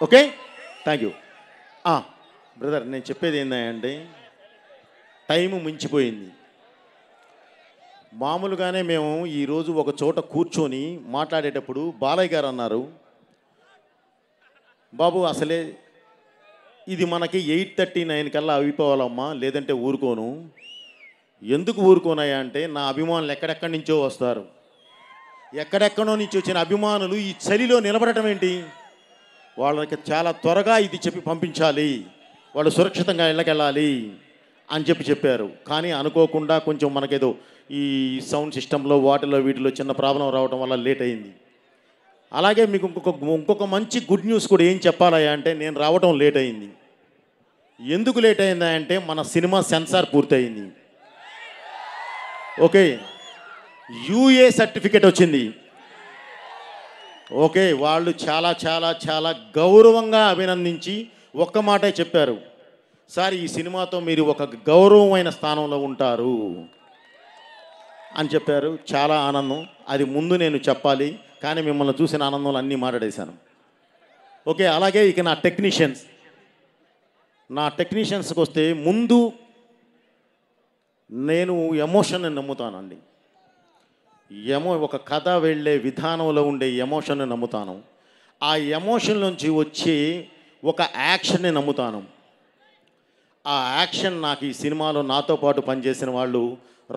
Okay, thank you. Brother, నేను చెప్పేది ఏంటంటే టైము మించిపోయింది. మామూలుగానే మేము ఈరోజు ఒక చోట కూర్చొని మాట్లాడేటప్పుడు బాలయ్య గారు అన్నారు, బాబు అసలే ఇది మనకి 8:39 కల్లా అయిపోవాలమ్మా, లేదంటే ఊరుకోను. ఎందుకు ఊరుకోనాయా అంటే, నా అభిమానులు ఎక్కడెక్కడి నుంచో వస్తారు. ఎక్కడెక్కడో నుంచి వచ్చిన అభిమానులు ఈ చలిలో నిలబడటం ఏంటి, వాళ్ళకి చాలా త్వరగా ఇది చెప్పి పంపించాలి, వాళ్ళు సురక్షితంగా ఇళ్ళకెళ్ళాలి అని చెప్పారు. కానీ అనుకోకుండా కొంచెం మనకేదో ఈ సౌండ్ సిస్టంలో వాటిలో వీటిలో చిన్న ప్రాబ్లం రావడం వల్ల లేట్ అయింది. అలాగే మీకు ఇంకొక మంచి గుడ్ న్యూస్ కూడా ఏం చెప్పాలయ్యా అంటే, నేను రావడం లేట్ అయింది. ఎందుకు లేట్ అయిందా అంటే, మన సినిమా సెన్సార్ పూర్తయింది. ఓకే, యూఏ సర్టిఫికేట్ వచ్చింది. ఓకే, వాళ్ళు చాలా చాలా చాలా గౌరవంగా అభినందించి ఒక్క మాటే చెప్పారు, సార్ ఈ సినిమాతో మీరు ఒక గౌరవమైన స్థానంలో ఉంటారు అని చెప్పారు. చాలా ఆనందం. అది ముందు నేను చెప్పాలి, కానీ మిమ్మల్ని చూసిన ఆనందంలో అన్నీ మాట్లాడేశాను. ఓకే, అలాగే ఇక నా టెక్నీషియన్స్కి వస్తే, ముందు నేను ఎమోషన్ని నమ్ముతానండి. ఒక కథ వెళ్ళే విధానంలో ఉండే ఎమోషన్ని నమ్ముతాను. ఆ ఎమోషన్ నుంచి వచ్చే ఒక యాక్షన్ని నమ్ముతాను. ఆ యాక్షన్ నాకు ఈ సినిమాలో నాతో పాటు పనిచేసిన వాళ్ళు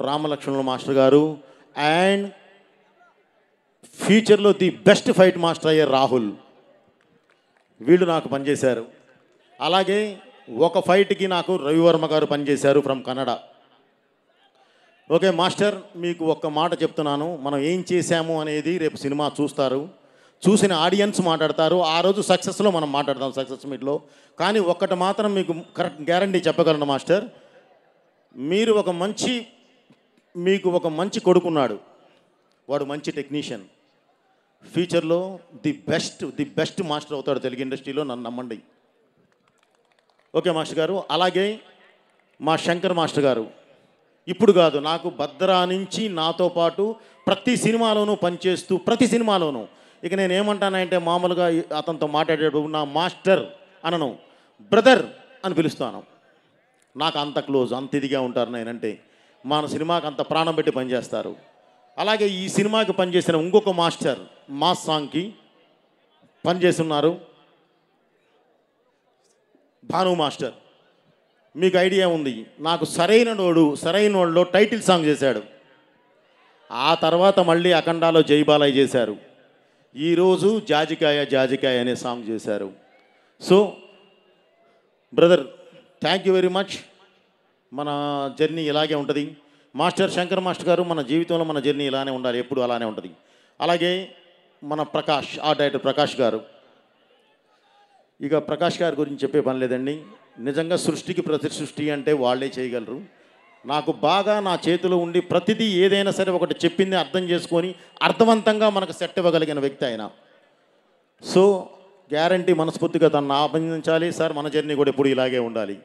రామలక్ష్మణుల మాస్టర్ గారు అండ్ ఫ్యూచర్లో ది బెస్ట్ ఫైట్ మాస్టర్ అయ్యే రాహుల్, వీళ్ళు నాకు పనిచేశారు. అలాగే ఒక ఫైట్కి నాకు రవివర్మ గారు పనిచేశారు ఫ్రమ్ కన్నడ. ఓకే మాస్టర్, మీకు ఒక్క మాట చెప్తున్నాను, మనం ఏం చేశాము అనేది రేపు సినిమా చూస్తారు, చూసిన ఆడియన్స్ మాట్లాడతారు. ఆ రోజు సక్సెస్లో మనం మాట్లాడతాం, సక్సెస్ మీట్లో. కానీ ఒక్కటి మాత్రం మీకు కరెక్ట్ గ్యారంటీ చెప్పగలను మాస్టర్, మీకు ఒక మంచి కొడుకున్నాడు, వాడు మంచి టెక్నీషియన్, ఫ్యూచర్లో ది బెస్ట్ మాస్టర్ అవుతాడు తెలుగు ఇండస్ట్రీలో, నన్ను నమ్మండి. ఓకే మాస్టర్ గారు. అలాగే మా శంకర్ మాస్టర్ గారు, ఇప్పుడు కాదు, నాకు భద్రా నుంచి నాతో పాటు ప్రతి సినిమాలోనూ పనిచేస్తూ, ప్రతి సినిమాలోనూ, ఇక నేను ఏమంటానంటే, మామూలుగా అతనితో మాట్లాడేటప్పుడు నా మాస్టర్ అనను, బ్రదర్ అని పిలుస్తాను. నాకు అంత క్లోజ్, అంత ఇదిగా ఉంటారు నేనంటే. మన సినిమాకి అంత ప్రాణం పెట్టి పనిచేస్తారు. అలాగే ఈ సినిమాకి పనిచేసిన ఇంకొక మాస్టర్ మాస్ సాంగ్కి పనిచేస్తున్నారు, భాను మాస్టర్. మీకు ఐడియా ఉంది, నాకు సరైన వాళ్ళలో టైటిల్ సాంగ్ చేశాడు. ఆ తర్వాత మళ్ళీ అఖండాలో జైబాలయ్య చేశారు. ఈరోజు జాజికాయ అనే సాంగ్ చేశారు. So brother, thank you very much. మన జర్నీ ఇలాగే ఉంటుంది. మాస్టర్ శంకర్ మాస్టర్ గారు, మన జీవితంలో మన జర్నీ ఇలానే ఉండాలి, ఎప్పుడు అలానే ఉంటుంది. అలాగే మన ప్రకాష్, ఆర్ట్ డైరెక్టర్ ప్రకాష్ గారు, ఇక ప్రకాష్ గారి గురించి చెప్పే పని లేదండి. నిజంగా సృష్టికి ప్రతి సృష్టి అంటే వాళ్ళే చేయగలరు. నాకు బాగా నా చేతిలో ఉండి ప్రతిదీ ఏదైనా సరే ఒకటి చెప్పింది అర్థం చేసుకొని అర్థవంతంగా మనకు సెట్ ఇవ్వగలిగిన వ్యక్తి ఆయన. సో గ్యారంటీ మనస్ఫూర్తిగా తనను అభినందించాలి. సార్ మన జర్నీ కూడా ఎప్పుడు ఇలాగే ఉండాలి.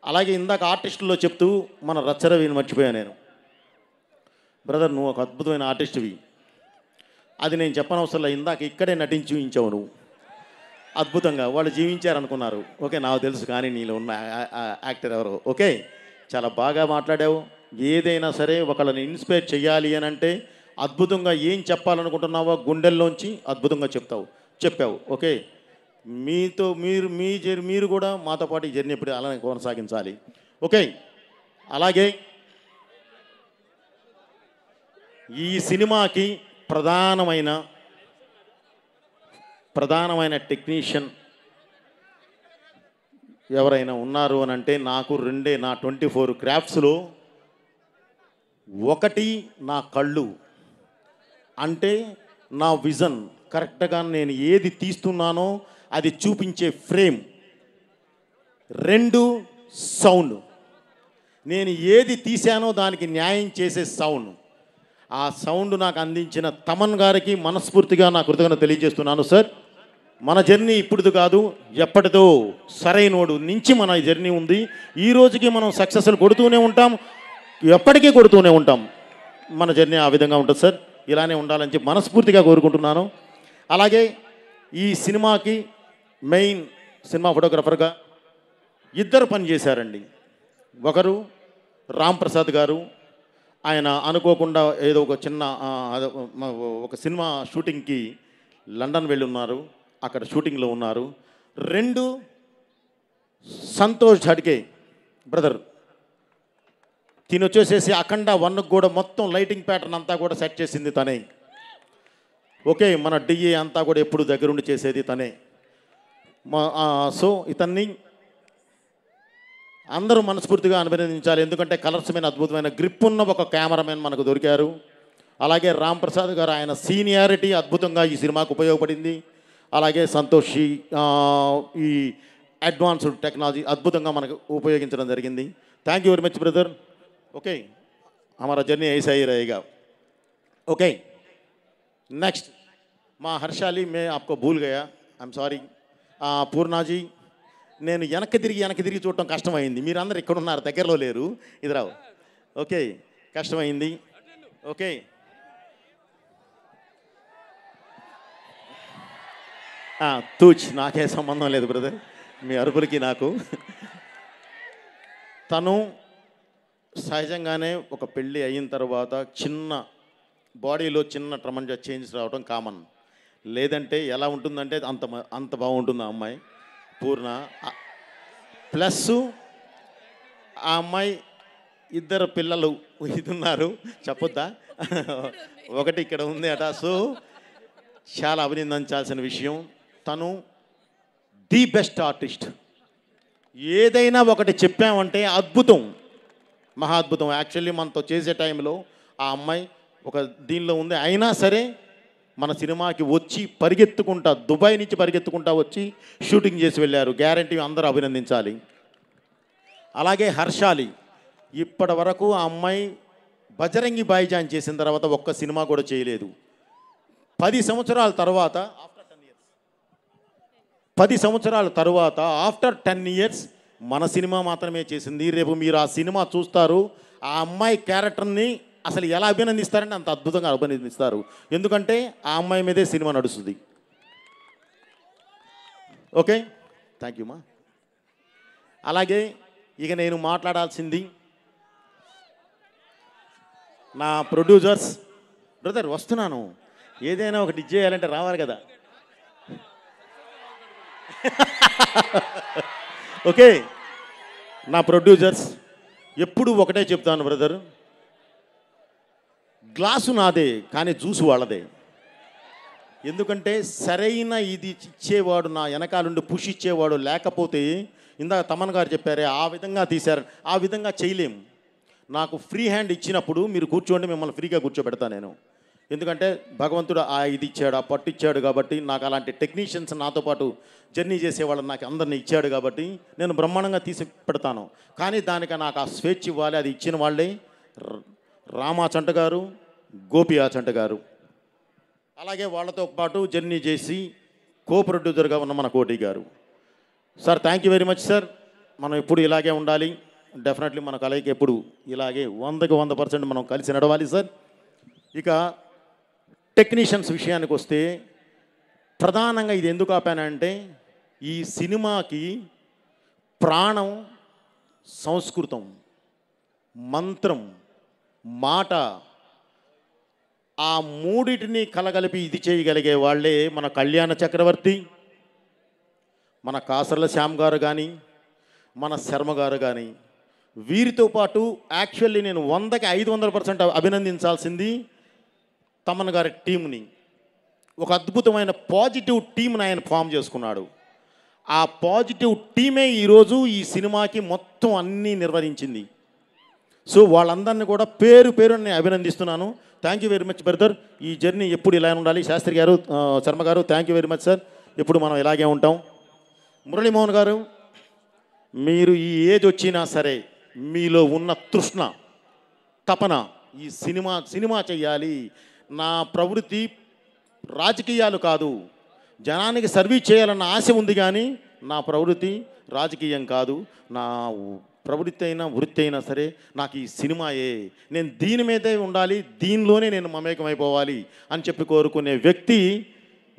అలాగే ఇందాక ఆర్టిస్టుల్లో చెప్తూ మన రచ్చరవిని మర్చిపోయాను నేను. బ్రదర్, నువ్వు ఒక అద్భుతమైన ఆర్టిస్ట్వి, అది నేను చెప్పనవసరంలో, ఇందాక ఇక్కడే నటించి చూపించావు నువ్వు అద్భుతంగా. వాళ్ళు జీవించారనుకున్నారు, ఓకే నాకు తెలుసు, కానీ నీలో ఉన్న యాక్టర్ ఎవరో. ఓకే, చాలా బాగా మాట్లాడావు. ఏదైనా సరే ఒకళ్ళని ఇన్స్పైర్ చేయాలి అని అంటే అద్భుతంగా ఏం చెప్పాలనుకుంటున్నావో గుండెల్లోంచి అద్భుతంగా చెప్పావు. ఓకే, మీరు కూడా మాతో పాటు ఈ జర్నీ ఎప్పుడు అలానే కొనసాగించాలి. ఓకే, అలాగే ఈ సినిమాకి ప్రధానమైన టెక్నీషియన్ ఎవరైనా ఉన్నారు అని అంటే, నాకు నా 24 క్రాఫ్ట్స్లో ఒకటి నా కళ్ళు, అంటే నా విజన్ కరెక్ట్గా నేను ఏది తీస్తున్నానో అది చూపించే ఫ్రేమ్. 2 సౌండ్, నేను ఏది తీశానో దానికి న్యాయం చేసే సౌండ్. ఆ సౌండ్ నాకు అందించిన తమన్ గారికి మనస్ఫూర్తిగా నా కృతజ్ఞత తెలియజేస్తున్నాను. సార్, మన జర్నీ ఇప్పుడుది కాదు, ఎప్పటిదో సరైనోడు నుంచి మన జర్నీ ఉంది. ఈ రోజుకి మనం సక్సెస్లు కొడుతూనే ఉంటాం, ఎప్పటికీ కొడుతూనే ఉంటాం. మన జర్నీ ఆ విధంగా ఉంటుంది సార్, ఇలానే ఉండాలని చెప్పి మనస్ఫూర్తిగా కోరుకుంటున్నాను. అలాగే ఈ సినిమాకి మెయిన్ సినిమా ఫోటోగ్రఫర్గా ఇద్దరు పని చేశారండి. ఒకరు రామ్ ప్రసాద్ గారు, ఆయన అనుకోకుండా ఏదో ఒక చిన్న ఒక సినిమా షూటింగ్కి లండన్ వెళ్ళి ఉన్నారు, అక్కడ షూటింగ్లో ఉన్నారు. 2 సంతోష్ ఝడ్కే బ్రదర్, తినొచ్చేసేసి అఖండ 1కు కూడా మొత్తం లైటింగ్ ప్యాటర్న్ అంతా కూడా సెట్ చేసింది తనే. ఓకే, మన డిఏ అంతా కూడా ఎప్పుడు దగ్గరుండి చేసేది తనే. సో ఇతన్ని అందరూ మనస్ఫూర్తిగా అభినందించాలి. ఎందుకంటే కలర్స్ మీద అద్భుతమైన గ్రిప్ ఉన్న ఒక కెమెరామెన్ మనకు దొరికారు. అలాగే రామ్ ప్రసాద్ గారు, ఆయన సీనియారిటీ అద్భుతంగా ఈ సినిమాకు ఉపయోగపడింది. అలాగే సంతోషి ఈ అడ్వాన్స్డ్ టెక్నాలజీ అద్భుతంగా మనకు ఉపయోగించడం జరిగింది. Thank you very much brother. Okay, हमारा जर्नी ऐसा ही रहेगा. ओके, नेक्स्ट माँ हर्षाली, मैं आपको भूल गया, आई एम सॉरी. పూర్ణాజీ, నేను వెనక్కి తిరిగి చూడటం కష్టమైంది. మీరు అందరు ఇక్కడ ఉన్నారు, దగ్గరలో లేరు, ఇది రావు. ఓకే, కష్టమైంది. ఓకే, తూచ్, నాకే సంబంధం లేదు బ్రదర్ మీ అరుపులకి నాకు. తను సహజంగానే ఒక పెళ్ళి అయిన తర్వాత చిన్న బాడీలో చిన్న ట్రమంజా చేంజెస్ రావడం కామన్. లేదంటే ఎలా ఉంటుందంటే అంత బాగుంటుంది ఆ అమ్మాయి పూర్ణ. ప్లస్ ఆ అమ్మాయి ఇద్దరు పిల్లలు ఇది ఉన్నారు, చెప్పొద్దా, ఒకటి ఇక్కడ ఉంది అట. సో చాలా అభినందించాల్సిన విషయం. తను ది బెస్ట్ ఆర్టిస్ట్. ఏదైనా ఒకటి చెప్పామంటే అద్భుతం, మహా అద్భుతం. యాక్చువల్లీ మనతో చేసే టైంలో ఆ అమ్మాయి ఒక దీనిలో ఉంది, అయినా సరే మన సినిమాకి వచ్చి పరిగెత్తుకుంటా, దుబాయ్ నుంచి పరిగెత్తుకుంటా వచ్చి షూటింగ్ చేసి వెళ్ళారు. గ్యారంటీ అందరూ అభినందించాలి. అలాగే హర్షాలి, ఇప్పటి వరకు ఆ అమ్మాయి బజరంగి భాయిజాన్ చేసిన తర్వాత ఒక్క సినిమా కూడా చేయలేదు. 10 సంవత్సరాల తర్వాత ఆఫ్టర్ 10 ఇయర్స్ మన సినిమా మాత్రమే చేసింది. రేపు మీరు ఆ సినిమా చూస్తారు, ఆ అమ్మాయి క్యారెక్టర్ని అసలు ఎలా అభినందిస్తారంటే అంత అద్భుతంగా అభినందిస్తారు. ఎందుకంటే ఆ అమ్మాయి మీదే సినిమా నడుస్తుంది. ఓకే, థ్యాంక్ యూ మా. అలాగే ఇక నేను మాట్లాడాల్సింది నా ప్రొడ్యూసర్స్. బ్రదర్ వస్తున్నాను, ఏదైనా ఒకటి ఇచ్చేయాలంటే రావాలి కదా. ఓకే, నా ప్రొడ్యూసర్స్ ఎప్పుడు ఒకటే చెప్తాను బ్రదర్, గ్లాసు నాదే కానీ జ్యూసు వాళ్ళదే. ఎందుకంటే సరైన ఇది ఇచ్చేవాడు, నా వెనకాలండి పుష్ ఇచ్చేవాడు లేకపోతే, ఇందాక తమన్ గారు చెప్పారే ఆ విధంగా తీశారు, ఆ విధంగా చేయలేము. నాకు ఫ్రీ హ్యాండ్ ఇచ్చినప్పుడు మీరు కూర్చోండి, మిమ్మల్ని ఫ్రీగా కూర్చోబెడతా నేను. ఎందుకంటే భగవంతుడు ఆ ఇది ఇచ్చాడు, ఆ పట్టు ఇచ్చాడు కాబట్టి, నాకు అలాంటి టెక్నీషియన్స్ నాతో పాటు జర్నీ చేసేవాళ్ళు నాకు అందరినీ ఇచ్చాడు కాబట్టి నేను బ్రహ్మాండంగా తీసి పెడతాను. కానీ దానికి నాకు ఆ స్వేచ్ఛ ఇవ్వాలి, అది ఇచ్చిన వాళ్ళే రామాచంట గారు, గోపి ఆచంట గారు. అలాగే వాళ్ళతో పాటు జర్నీ చేసి కో ప్రొడ్యూసర్గా ఉన్న మన కోటి గారు. Sir thank you very much sir. మనం ఎప్పుడు ఇలాగే ఉండాలి, డెఫినెట్లీ మన కలయిక ఎప్పుడు ఇలాగే 100కి 100% మనం కలిసి నడవాలి సార్. ఇక టెక్నీషియన్స్ విషయానికి వస్తే, ప్రధానంగా ఇది ఎందుకు ఆపానంటే, ఈ సినిమాకి ప్రాణం సంస్కృతం, మంత్రం, మాట, ఆ మూడిటిని కలగలిపి ఇది చేయగలిగే వాళ్ళే మన కళ్యాణ చక్రవర్తి, మన కాసర్ల శ్యామ్ గారు కానీ, మన శర్మ గారు కానీ. వీరితో పాటు యాక్చువల్లీ నేను 100కి 500% అభినందించాల్సింది తమన్ గారి టీంని. ఒక అద్భుతమైన పాజిటివ్ టీంని ఆయన ఫామ్ చేసుకున్నాడు. ఆ పాజిటివ్ టీమే ఈరోజు ఈ సినిమాకి మొత్తం అన్నీ నిర్వహించింది. సో వాళ్ళందరినీ కూడా పేరు నేను అభినందిస్తున్నాను. Thank you very much brother. ఈ జర్నీ ఎప్పుడు ఇలా ఉండాలి. శాస్త్రి గారు, శర్మ గారు, thank you very much sir. ఎప్పుడు మనం ఇలాగే ఉంటాం. మురళీమోహన్ గారు, మీరు ఈ ఏజ్ వచ్చినా సరే మీలో ఉన్న తృష్ణ, తపన ఈ సినిమా చెయ్యాలి. నా ప్రవృత్తి రాజకీయాలు కాదు, జనానికి సర్వీస్ చేయాలన్న ఆశ ఉంది, కానీ నా ప్రవృత్తి రాజకీయం కాదు. నా ప్రవృత్తి అయినా వృత్తి అయినా సరే నాకు ఈ సినిమాయే, నేను దీని మీదే ఉండాలి, దీనిలోనే నేను మమేకమైపోవాలి అని చెప్పి కోరుకునే వ్యక్తి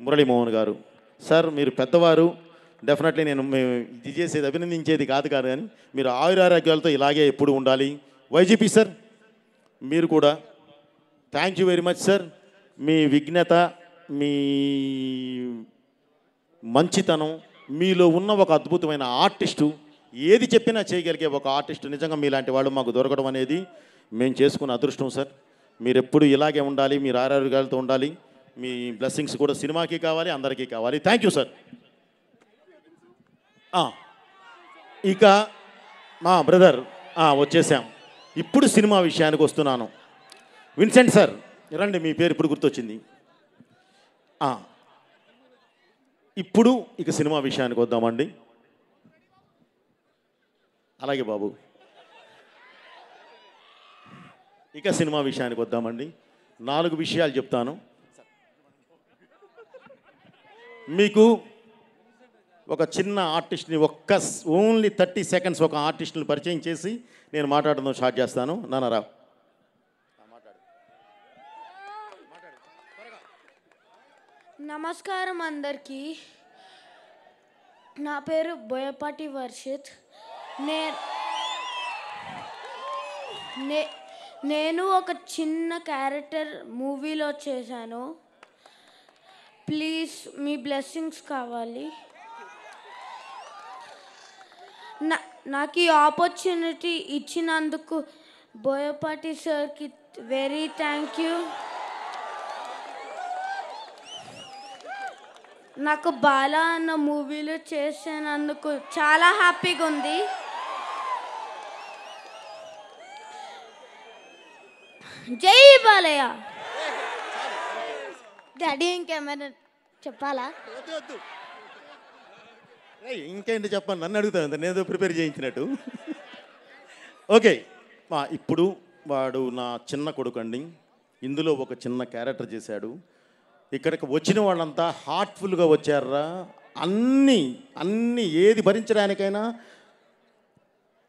మురళీమోహన్ గారు. సార్ మీరు పెద్దవారు, డెఫినెట్లీ నేను మేము ఇది చేసేది అభినందించేది కాదు కానీ మీరు ఆయురారోగ్యాలతో ఇలాగే ఎప్పుడు ఉండాలి. వైజీపీ సార్ మీరు కూడా thank you very much sir. మీ విఘ్నత, మీ మంచితనం, మీలో ఉన్న ఒక అద్భుతమైన ఆర్టిస్టు, ఏది చెప్పినా చేయగలిగే ఒక ఆర్టిస్టు, నిజంగా మీలాంటి వాళ్ళు మాకు దొరకడం అనేది మేము చేసుకున్న అదృష్టం సార్. మీరు ఎప్పుడు ఇలాగే ఉండాలి, మీరు ఆరోగ్యాలతో ఉండాలి. మీ బ్లెస్సింగ్స్ కూడా సినిమాకి కావాలి, అందరికీ కావాలి. Thank you sir. ఇక మా బ్రదర్ వచ్చేసాం. ఇప్పుడు సినిమా విషయానికి వస్తున్నాను. విన్సెంట్ సార్ రండి, మీ పేరు ఇప్పుడు గుర్తొచ్చింది. ఇప్పుడు ఇక సినిమా విషయానికి వద్దామండి. అలాగే బాబు, ఇక సినిమా విషయానికి వద్దామండి. 4 విషయాలు చెప్తాను మీకు. ఒక చిన్న ఆర్టిస్ట్ని ఓన్లీ 30 సెకండ్స్ ఒక ఆర్టిస్ట్ని పరిచయం చేసి నేను మాట్లాడడం స్టార్ట్ చేస్తాను. నాన్నరా నమస్కారం అందరికీ. నా పేరు బోయపాటి వర్షిత్. నేను ఒక చిన్న క్యారెక్టర్ మూవీలో చేశాను. ప్లీజ్ మీ బ్లెస్సింగ్స్ కావాలి. నాకు ఈ ఆపర్చునిటీ ఇచ్చినందుకు బోయపాటి సార్కి వెరీ థ్యాంక్ యూ. నాకు బాలా అన్న మూవీలో చేసినందుకు చాలా హ్యాపీగా ఉంది. జై బాలయ్య. డాడీ ఇంకేమైనా చెప్పాలా? ఇంకేంటి చెప్పండి, నన్ను అడుగుతాను, నేను ప్రిపేర్ చేయించినట్టు. ఓకే, ఇప్పుడు వాడు నా చిన్న కొడుకు అండి. ఇందులో ఒక చిన్న క్యారెక్టర్ చేశాడు. ఇక్కడికి వచ్చిన వాళ్ళంతా హార్ట్ఫుల్గా వచ్చారా. అన్నీ ఏది భరించడానికైనా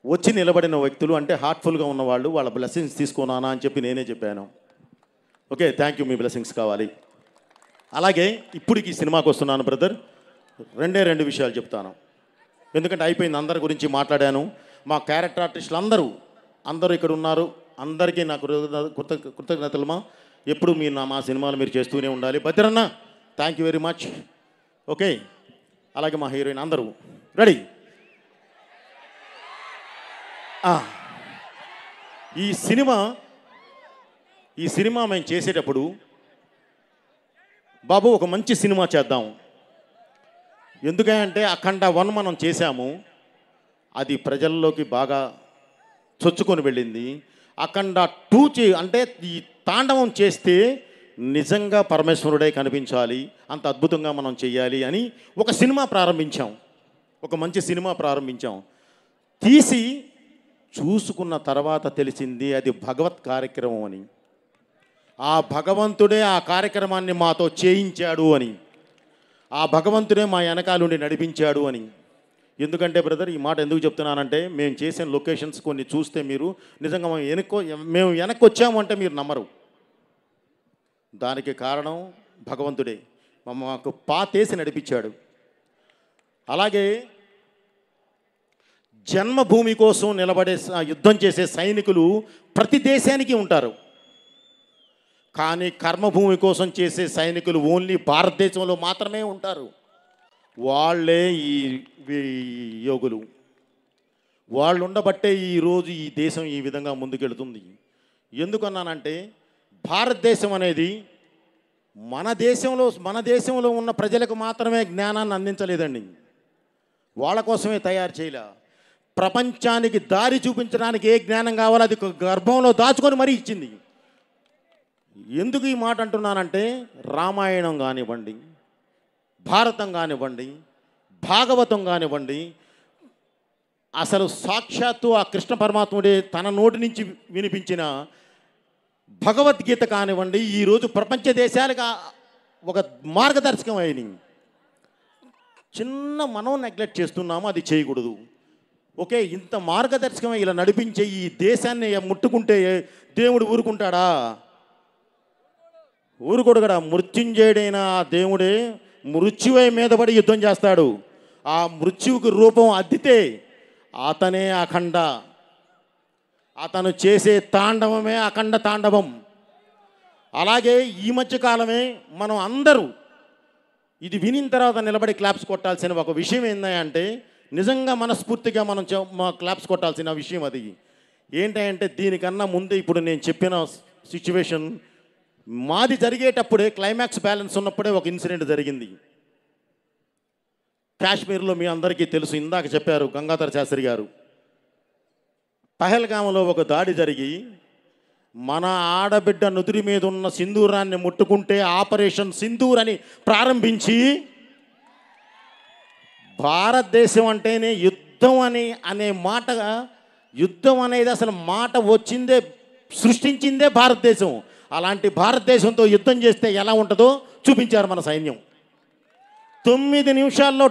వచ్చి నిలబడిన వ్యక్తులు, అంటే హార్ట్ఫుల్గా ఉన్నవాళ్ళు. వాళ్ళ బ్లెస్సింగ్స్ తీసుకున్నానా అని చెప్పి నేనే చెప్పాను. Okay, thank you, me blessings కావాలి. అలాగే ఇప్పటికి సినిమాకి వస్తున్నాను బ్రదర్. 2 విషయాలు చెప్తాను, ఎందుకంటే అయిపోయింది. అందరి గురించి మాట్లాడాను. మా క్యారెక్టర్ ఆర్టిస్టులు అందరూ ఇక్కడ ఉన్నారు. అందరికీ నాకు కృతజ్ఞతలు. ఎప్పుడు మీరు మా సినిమాలు మీరు చేస్తూనే ఉండాలి. భద్రన్న thank you very much. Okay, అలాగే మా హీరోయిన్ అందరూ రెడీ. ఈ సినిమా మేము చేసేటప్పుడు బాబు ఒక మంచి సినిమా చేద్దాం. ఎందుకంటే అఖండ 1 మనం చేశాము, అది ప్రజల్లోకి బాగా చొచ్చుకొని వెళ్ళింది. అఖండ 2 అంటే ఈ తాండవం చేస్తే నిజంగా పరమేశ్వరుడే కనిపించాలి, అంత అద్భుతంగా మనం చెయ్యాలి అని ఒక సినిమా ప్రారంభించాం. ఒక మంచి సినిమా ప్రారంభించాం. తీసి చూసుకున్న తర్వాత తెలిసింది అది భగవత్ కార్యక్రమం అని. ఆ భగవంతుడే ఆ కార్యక్రమాన్ని మాతో చేయించాడు అని, ఆ భగవంతుడే మా వెనకాలుండి నడిపించాడు అని. ఎందుకంటే బ్రదర్, ఈ మాట ఎందుకు చెప్తున్నానంటే, మేము చేసిన లొకేషన్స్ కొన్ని చూస్తే మీరు నిజంగా మేము వెనక్కి వచ్చాము అంటే మీరు నమ్మరు. దానికి కారణం భగవంతుడే మాకు పాతేసి నడిపించాడు. అలాగే జన్మభూమి కోసం నిలబడే యుద్ధం చేసే సైనికులు ప్రతి దేశానికి ఉంటారు, కానీ కర్మభూమి కోసం చేసే సైనికులు ఓన్లీ భారతదేశంలో మాత్రమే ఉంటారు. వాళ్ళే ఈ యోగులు. వాళ్ళు ఉండబట్టే ఈరోజు ఈ దేశం ఈ విధంగా ముందుకెళ్తుంది. ఎందుకన్నానంటే, భారతదేశం అనేది మన దేశంలో ఉన్న ప్రజలకు మాత్రమే జ్ఞానాన్ని అందించలేదండి, వాళ్ళ కోసమే తయారు చేయలే. ప్రపంచానికి దారి చూపించడానికి ఏ జ్ఞానం కావాలో అది గర్భంలో దాచుకొని మరీ ఇచ్చింది. ఎందుకు ఈ మాట అంటున్నానంటే, రామాయణం కానివ్వండి, భారతం కానివ్వండి, భాగవతం కానివ్వండి, అసలు సాక్షాత్తు ఆ కృష్ణ పరమాత్ముడే తన నోటి నుంచి వినిపించిన భగవద్గీత కానివ్వండి, ఈరోజు ప్రపంచ దేశాలకు ఒక మార్గదర్శకం అయినాయి. చిన్న మనం నెగ్లెక్ట్ చేస్తున్నాము, అది చేయకూడదు. ఓకే, ఇంత మార్గదర్శకం ఇలా నడిపించే ఈ దేశాన్ని ముట్టుకుంటే దేవుడు ఊరుకుంటాడా? ఊరుకోడు కదా. మృత్యుంజయుడైన ఆ దేవుడే మృత్యువై మీద పడి యుద్ధం చేస్తాడు. ఆ మృత్యువుకి రూపం అద్దితే అతనే అఖండ. అతను చేసే తాండవమే అఖండ తాండవం. అలాగే ఈ మధ్యకాలమే మనం అందరూ ఇది వినిన తర్వాత నిలబడి క్లాప్స్ కొట్టాల్సిన ఒక విషయం ఏంటంటే, నిజంగా మనస్ఫూర్తిగా మనం క్లాప్స్ కొట్టాల్సిన విషయం అది ఏంటంటే, దీనికన్నా ముందు ఇప్పుడు నేను చెప్పిన సిచ్యువేషన్ మాది జరిగేటప్పుడే క్లైమాక్స్ బ్యాలెన్స్ ఉన్నప్పుడే ఒక ఇన్సిడెంట్ జరిగింది కాశ్మీర్లో. మీ అందరికీ తెలుసు, ఇందాక చెప్పారు గంగాధర శాస్త్రి గారు. పహల్గామ్లో ఒక దాడి జరిగి మన ఆడబిడ్డ నుదురి మీద ఉన్న సింధూరాన్ని ముట్టుకుంటే ఆపరేషన్ సింధూర్ అని ప్రారంభించి, భారతదేశం అంటేనే యుద్ధం అనే మాట, యుద్ధం అనేది అసలు మాట వచ్చిందే, సృష్టించిందే భారతదేశం. అలాంటి భారతదేశంతో యుద్ధం చేస్తే ఎలా ఉంటుందో చూపించారు మన సైన్యం. 9 నిమిషాల్లో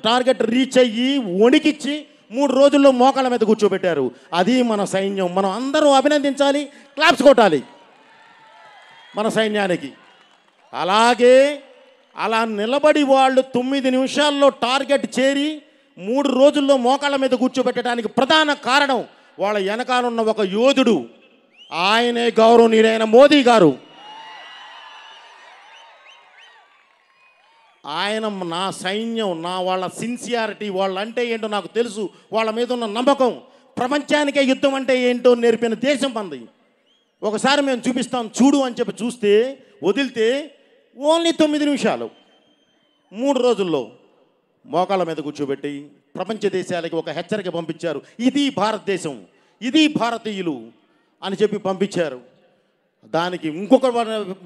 టార్గెట్ రీచ్ అయ్యి వణికిచ్చి 3 రోజుల్లో మోకాళ్ళ మీద కూర్చోబెట్టారు. అది మన సైన్యం. మనం అందరూ అభినందించాలి, క్లాప్స్ కొట్టాలి మన సైన్యానికి. అలాగే అలా నిలబడి వాళ్ళు 9 నిమిషాల్లో టార్గెట్ చేరి 3 రోజుల్లో మోకాళ్ళ మీద కూర్చోబెట్టడానికి ప్రధాన కారణం వాళ్ళ వెనకాలన్న ఒక యోధుడు. ఆయనే గౌరవనీయులైన మోదీ గారు. ఆయన నా సైన్యం, వాళ్ళ సిన్సియారిటీ, వాళ్ళంటే ఏంటో నాకు తెలుసు, వాళ్ళ మీద ఉన్న నమ్మకం, ప్రపంచానికే యుద్ధం అంటే ఏంటో నేర్పిన దేశం మనది. ఒకసారి మేము చూపిస్తాం చూడు అని చెప్పి చూస్తే వదిలితే ఓన్లీ 9 నిమిషాలు 3 రోజుల్లో మోకాళ్ళ మీద కూర్చోబెట్టి ప్రపంచ దేశాలకి ఒక హెచ్చరిక పంపించారు. ఇది భారతదేశం, ఇది భారతీయులు అని చెప్పి పంపించారు. దానికి ఇంకొక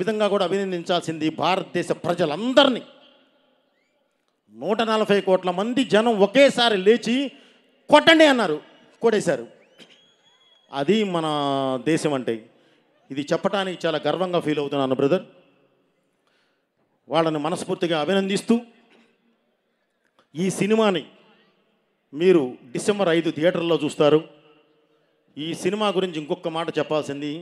విధంగా కూడా అభినందించాల్సింది భారతదేశ ప్రజలందరినీ. 140 కోట్ల మంది జనం ఒకేసారి లేచి కొట్టండి అన్నారు, కొట్టేశారు. అది మన దేశం అంటే. ఇది చెప్పడానికి చాలా గర్వంగా ఫీల్ అవుతున్నాను బ్రదర్. వాళ్ళని మనస్ఫూర్తిగా అభినందిస్తూ, ఈ సినిమాని మీరు డిసెంబర్ 5 థియేటర్లో చూస్తారు. ఈ సినిమా గురించి ఇంకొక మాట చెప్పాల్సింది,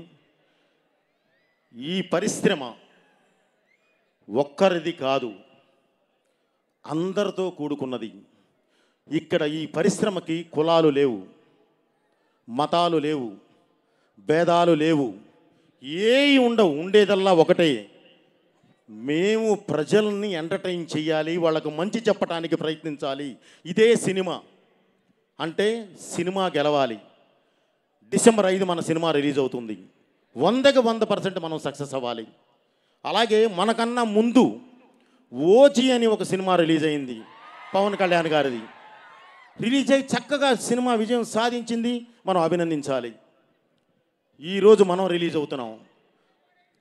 ఈ పరిశ్రమ ఒక్కరిది కాదు, అందరితో కూడుకున్నది. ఇక్కడ ఈ పరిశ్రమకి కులాలు లేవు, మతాలు లేవు, భేదాలు లేవు, ఏవి ఉండవు. ఉండేదల్లా ఒకటే, మేము ప్రజల్ని ఎంటర్టైన్ చేయాలి, వాళ్ళకు మంచి చెప్పడానికి ప్రయత్నించాలి. ఇదే సినిమా అంటే. సినిమా గెలవాలి. డిసెంబర్ 5 మన సినిమా రిలీజ్ అవుతుంది. 100కి 100% మనం సక్సెస్ అవ్వాలి. అలాగే మనకన్నా ముందు ఓజీ అని ఒక సినిమా రిలీజ్ అయింది, పవన్ కళ్యాణ్ గారిది. రిలీజ్ అయ్యి చక్కగా సినిమా విజయం సాధించింది, మనం అభినందించాలి. ఈరోజు మనం రిలీజ్ అవుతున్నాం,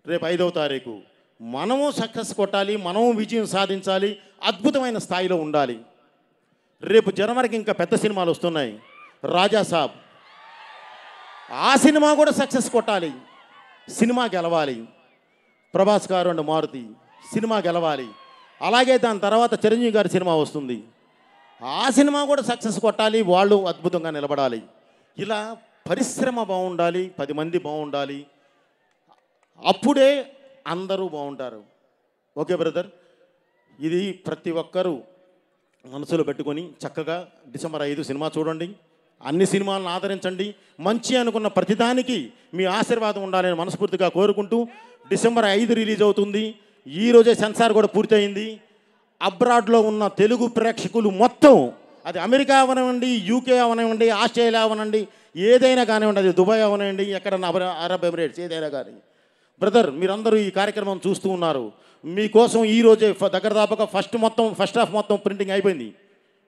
రేపు 5వ తారీఖు మనము సక్సెస్ కొట్టాలి, మనము విజయం సాధించాలి, అద్భుతమైన స్థాయిలో ఉండాలి. రేపు జనవరికి ఇంకా పెద్ద సినిమాలు వస్తున్నాయి. రాజా సాబ్, ఆ సినిమా కూడా సక్సెస్ కొట్టాలి, సినిమా గెలవాలి. ప్రభాస్ గారు అండ్ మారుతి సినిమా గెలవాలి. అలాగే దాని తర్వాత చిరంజీవి గారి సినిమా వస్తుంది, ఆ సినిమా కూడా సక్సెస్ కొట్టాలి, వాళ్ళు అద్భుతంగా నిలబడాలి. ఇలా పరిశ్రమ బాగుండాలి, 10 మంది బాగుండాలి, అప్పుడే అందరూ బాగుంటారు. ఓకే బ్రదర్, ఇది ప్రతి ఒక్కరూ మనసులో పెట్టుకొని చక్కగా డిసెంబర్ 5 సినిమా చూడండి. అన్ని సినిమాలను ఆదరించండి. మంచి అనుకున్న ప్రతిదానికి మీ ఆశీర్వాదం ఉండాలని మనస్ఫూర్తిగా కోరుకుంటూ, డిసెంబర్ 5 రిలీజ్ అవుతుంది. ఈరోజే సెన్సార్ కూడా పూర్తయింది. అబ్రాడ్లో ఉన్న తెలుగు ప్రేక్షకులు మొత్తం, అది అమెరికా అవనివ్వండి, యూకే అవనివ్వండి, ఆస్ట్రేలియా అవనండి, ఏదైనా కానివ్వండి, అది దుబాయ్ అవనివ్వండి, ఎక్కడ అరబ్ ఎమిరేట్స్ ఏదైనా కానీ, బ్రదర్ మీరందరూ ఈ కార్యక్రమం చూస్తూ ఉన్నారు. మీకోసం ఈరోజే దగ్గర దాపక ఫస్ట్ హాఫ్ మొత్తం ప్రింటింగ్ అయిపోయింది,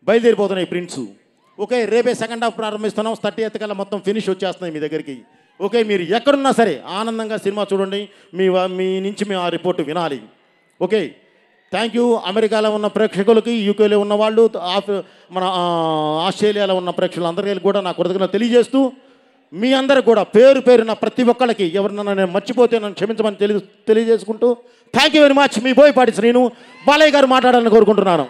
బయలుదేరిపోతున్నాయి ప్రింట్స్. ఓకే, రేపే సెకండ్ హాఫ్ ప్రారంభిస్తున్నాం. 30th కల్లా మొత్తం ఫినిష్ వచ్చేస్తున్నాయి మీ దగ్గరికి. ఓకే, మీరు ఎక్కడున్నా సరే ఆనందంగా సినిమా చూడండి. మీ నుంచి మేము ఆ రిపోర్ట్ వినాలి. Okay, thank you. అమెరికాలో ఉన్న ప్రేక్షకులకి, యూకేలో ఉన్న వాళ్ళు, మన ఆస్ట్రేలియాలో ఉన్న ప్రేక్షకులందరికీ కూడా నా కృతజ్ఞతలు తెలియజేస్తూ, మీ అందరికి కూడా పేరు పేరున ప్రతి ఒక్కళ్ళకి ఎవరినైనా నేను మర్చిపోతే నన్ను క్షమించమని తెలియజేసుకుంటూ, థ్యాంక్ యూ వెరీ మచ్. మీ బోయపాటి శ్రీను, బాలయ్య గారు మాట్లాడాలని కోరుకుంటున్నాను.